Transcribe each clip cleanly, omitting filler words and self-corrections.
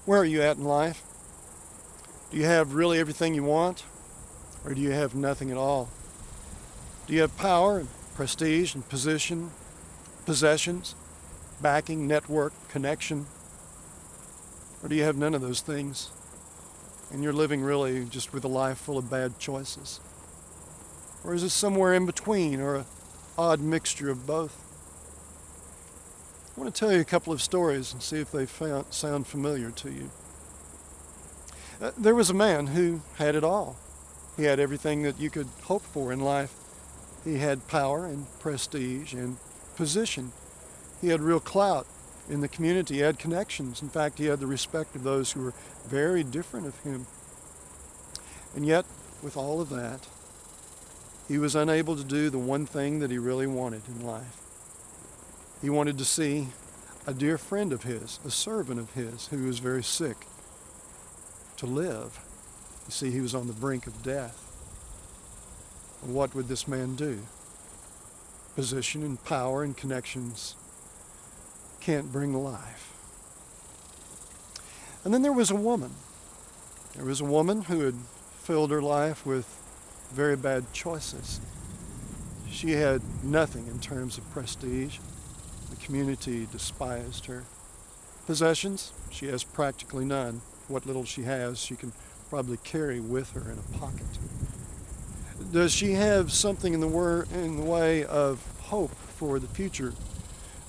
Where are you at in life? Do you have really everything you want? Or do you have nothing at all? Do you have power and prestige and position, possessions, backing, network, connection? Or do you have none of those things? And you're living really just with a life full of bad choices? Or is it somewhere in between, or an odd mixture of both? I want to tell you a couple of stories and see if they sound familiar to you. There was a man who had it all. He had everything that you could hope for in life. He had power and prestige and position. He had real clout in the community. He had connections. In fact, he had the respect of those who were very different of him. And yet, with all of that, he was unable to do the one thing that he really wanted in life. He wanted to see a dear friend of his, a servant of his, who was very sick, to live. You see, he was on the brink of death. What would this man do? Position and power and connections can't bring life. And then there was a woman. There was a woman who had filled her life with very bad choices. She had nothing in terms of prestige. The community despised her. Possessions, she has practically none. What little she has, she can probably carry with her in a pocket. Does she have something in the way of hope for the future?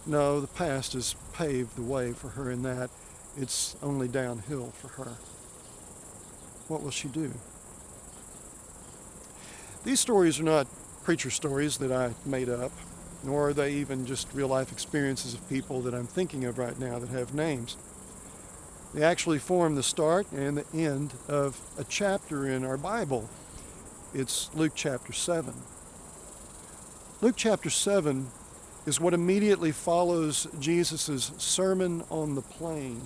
No, the past has paved the way for her in that. It's only downhill for her. What will she do? These stories are not preacher stories that I made up, nor are they even just real-life experiences of people that I'm thinking of right now that have names. They actually form the start and the end of a chapter in our Bible. It's Luke chapter 7. Luke chapter 7 is what immediately follows Jesus' Sermon on the Plain.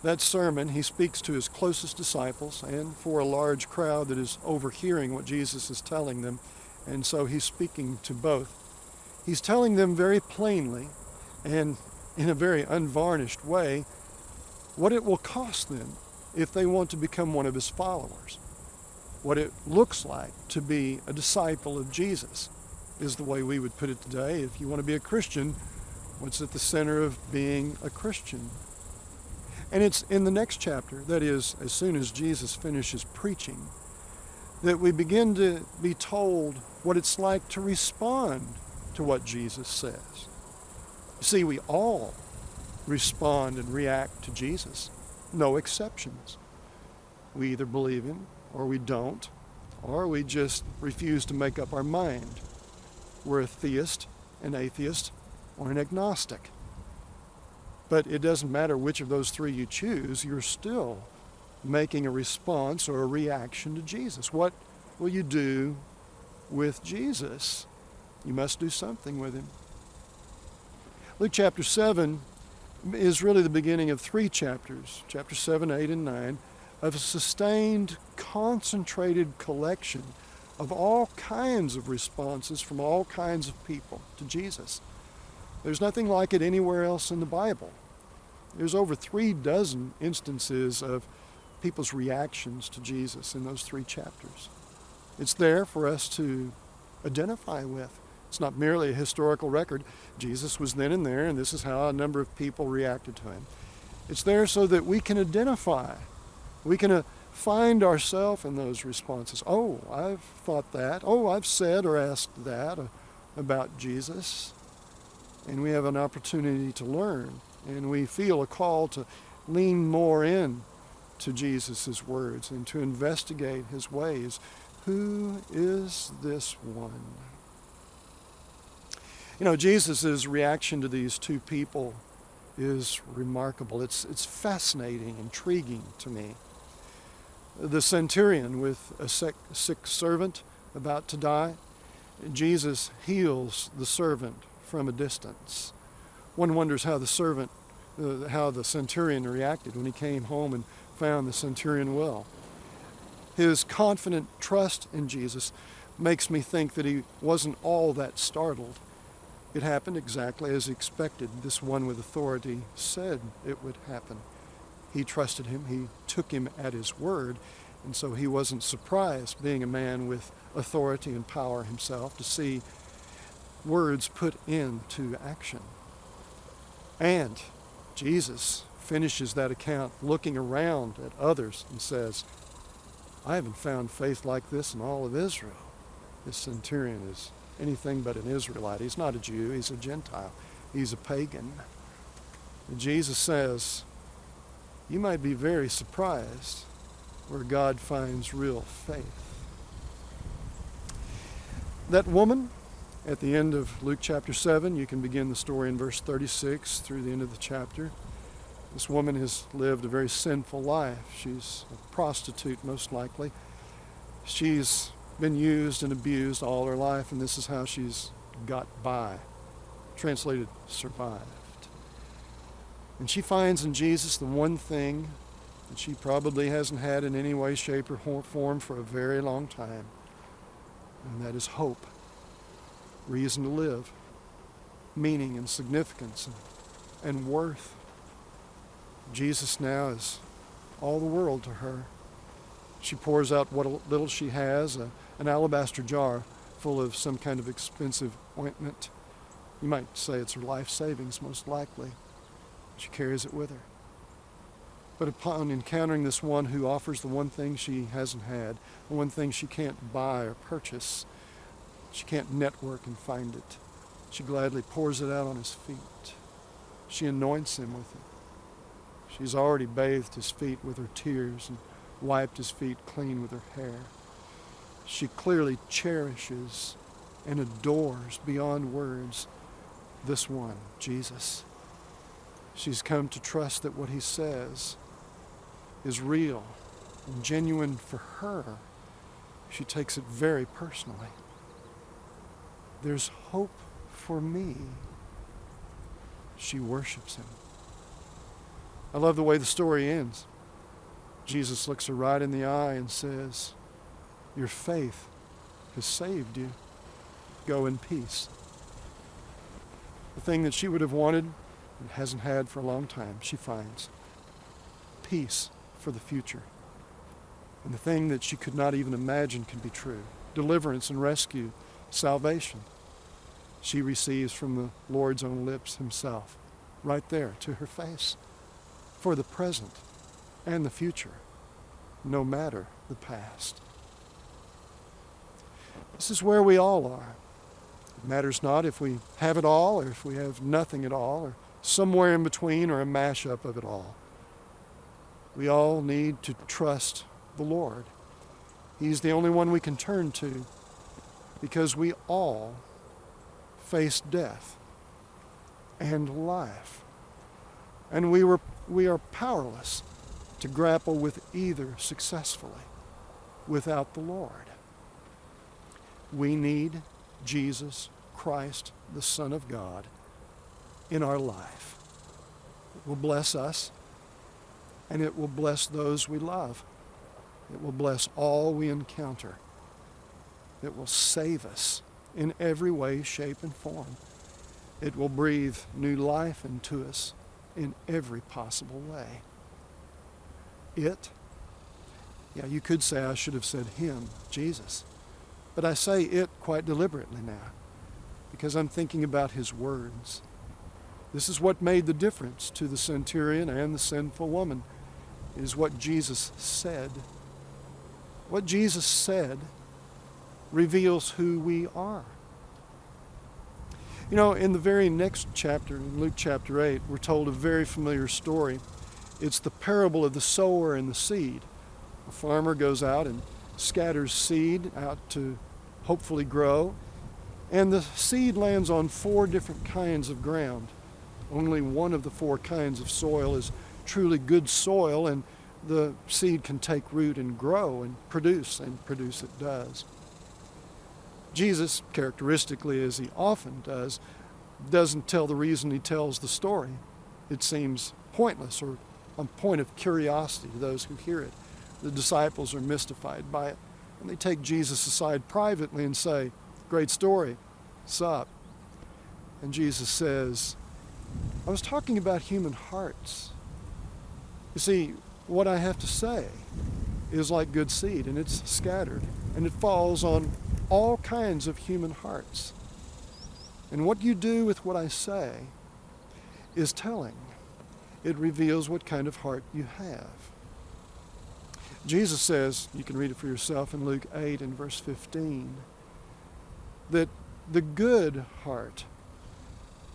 That sermon, he speaks to his closest disciples and for a large crowd that is overhearing what Jesus is telling them, and so he's speaking to both. He's telling them very plainly and in a very unvarnished way what it will cost them if they want to become one of his followers. What it looks like to be a disciple of Jesus is the way we would put it today. If you want to be a Christian, what's at the center of being a Christian? And it's in the next chapter, that is, as soon as Jesus finishes preaching, that we begin to be told what it's like to respond to what Jesus says. You see, we all respond and react to Jesus, no exceptions. We either believe him or we don't, or we just refuse to make up our mind. We're a theist, an atheist, or an agnostic. But it doesn't matter which of those three you choose, you're still making a response or a reaction to Jesus. What will you do with Jesus? You must do something with him. Luke chapter 7 is really the beginning of three chapters, chapter 7, 8, and 9, of a sustained, concentrated collection of all kinds of responses from all kinds of people to Jesus. There's nothing like it anywhere else in the Bible. There's over 36 instances of people's reactions to Jesus in those three chapters. It's there for us to identify with. It's not merely a historical record. Jesus was then and there, and this is how a number of people reacted to him. It's there so that we can identify. We can find ourselves in those responses. Oh, I've thought that. Oh, I've said or asked that about Jesus. And we have an opportunity to learn. And we feel a call to lean more in to Jesus' words and to investigate his ways. Who is this one? You know, Jesus' reaction to these two people is remarkable. It's fascinating, intriguing to me. The centurion with a sick servant about to die, Jesus heals the servant from a distance. One wonders how the centurion reacted when he came home and found the centurion well. His confident trust in Jesus makes me think that he wasn't all that startled. It happened exactly as expected. This one with authority said it would happen. He trusted him. He took him at his word. And so he wasn't surprised, being a man with authority and power himself, to see words put into action. And Jesus finishes that account looking around at others and says, I haven't found faith like this in all of Israel. This centurion is anything but an Israelite. He's not a Jew. He's a Gentile. He's a pagan. And Jesus says, you might be very surprised where God finds real faith. That woman, at the end of Luke chapter 7, you can begin the story in verse 36 through the end of the chapter. This woman has lived a very sinful life. She's a prostitute, most likely. She's been used and abused all her life, and this is how she's got by. Translated, survived. And she finds in Jesus the one thing that she probably hasn't had in any way, shape, or form for a very long time, and that is hope, reason to live, meaning and significance and worth. Jesus now is all the world to her. She pours out what little she has, an alabaster jar full of some kind of expensive ointment. You might say it's her life savings, most likely. She carries it with her. But upon encountering this one who offers the one thing she hasn't had, the one thing she can't buy or purchase, she can't network and find it, she gladly pours it out on his feet. She anoints him with it. She's already bathed his feet with her tears and wiped his feet clean with her hair. She clearly cherishes and adores beyond words this one, Jesus. She's come to trust that what he says is real and genuine for her. She takes it very personally. There's hope for me. She worships him. I love the way the story ends. Jesus looks her right in the eye and says, your faith has saved you. Go in peace. The thing that she would have wanted and hasn't had for a long time, she finds. Peace for the future. And the thing that she could not even imagine can be true. Deliverance and rescue, salvation. She receives from the Lord's own lips himself, right there to her face, for the present and the future, no matter the past. This is where we all are. It matters not if we have it all or if we have nothing at all or somewhere in between or a mashup of it all. We all need to trust the Lord. He's the only one we can turn to because we all face death and life. And we are powerless to grapple with either successfully without the Lord. We need Jesus Christ, the Son of God, in our life. It will bless us, and it will bless those we love. It will bless all we encounter. It will save us in every way, shape, and form. It will breathe new life into us in every possible way. You could say I should have said him, Jesus. But I say it quite deliberately now because I'm thinking about his words. This is what made the difference to the centurion and the sinful woman, is what Jesus said. What Jesus said reveals who we are. You know, in the very next chapter, in Luke chapter 8, we're told a very familiar story. It's the parable of the sower and the seed. A farmer goes out and scatters seed out to hopefully grow, and the seed lands on 4 different kinds of ground. Only one of the 4 kinds of soil is truly good soil, and the seed can take root and grow and produce it does. Jesus, characteristically as he often does, doesn't tell the reason he tells the story. It seems pointless or a point of curiosity to those who hear it. The disciples are mystified by it, and they take Jesus aside privately and say, "Great story, sup?" And Jesus says, "I was talking about human hearts. You see, what I have to say is like good seed, and it's scattered, and it falls on all kinds of human hearts. And what you do with what I say is telling. It reveals what kind of heart you have. Jesus says, you can read it for yourself in Luke 8 and verse 15, that the good heart,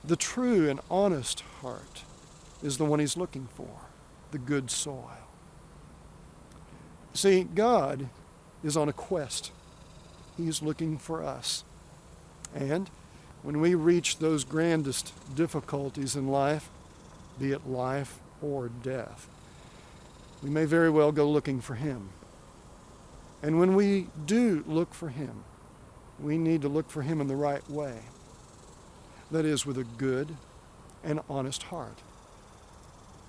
the true and honest heart, is the one he's looking for, the good soil. See, God is on a quest. He's looking for us. And when we reach those grandest difficulties in life, be it life or death, we may very well go looking for him. And when we do look for him, we need to look for him in the right way. That is, with a good and honest heart.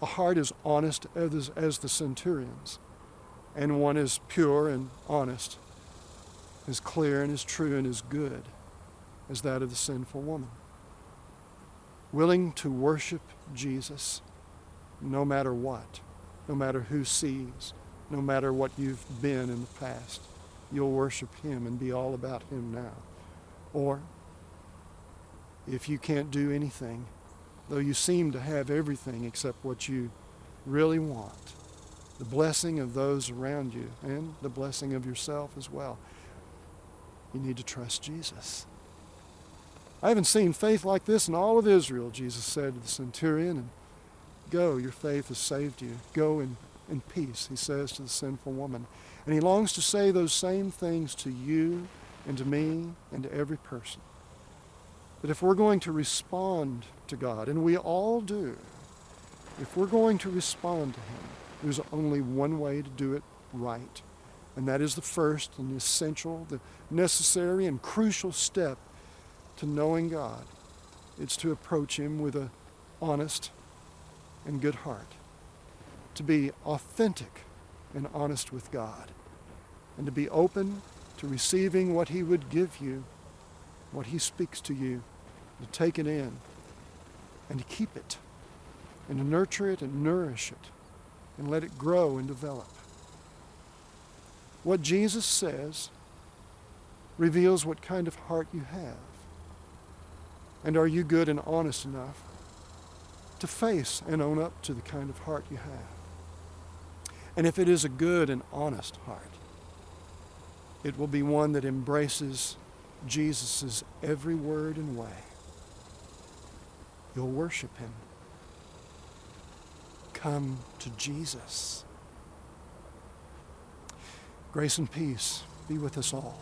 A heart as honest as the centurion's, and one as pure and honest, as clear and as true and as good as that of the sinful woman. Willing to worship Jesus no matter what, no matter who sees, no matter what you've been in the past. You'll worship him and be all about him now. Or, if you can't do anything, though you seem to have everything except what you really want, the blessing of those around you and the blessing of yourself as well, you need to trust Jesus. I haven't seen faith like this in all of Israel, Jesus said to the centurion. And go, your faith has saved you. Go in peace, he says to the sinful woman. And he longs to say those same things to you and to me and to every person. That if we're going to respond to God, and we all do, if we're going to respond to him, there's only one way to do it right. And that is the first and the essential, the necessary and crucial step to knowing God. It's to approach him with an honest and good heart. To be authentic and honest with God. And to be open to receiving what he would give you, what he speaks to you, to take it in and to keep it and to nurture it and nourish it and let it grow and develop. What Jesus says reveals what kind of heart you have. And are you good and honest enough to face and own up to the kind of heart you have? And if it is a good and honest heart, it will be one that embraces Jesus' every word and way. You'll worship him. Come to Jesus. Grace and peace be with us all.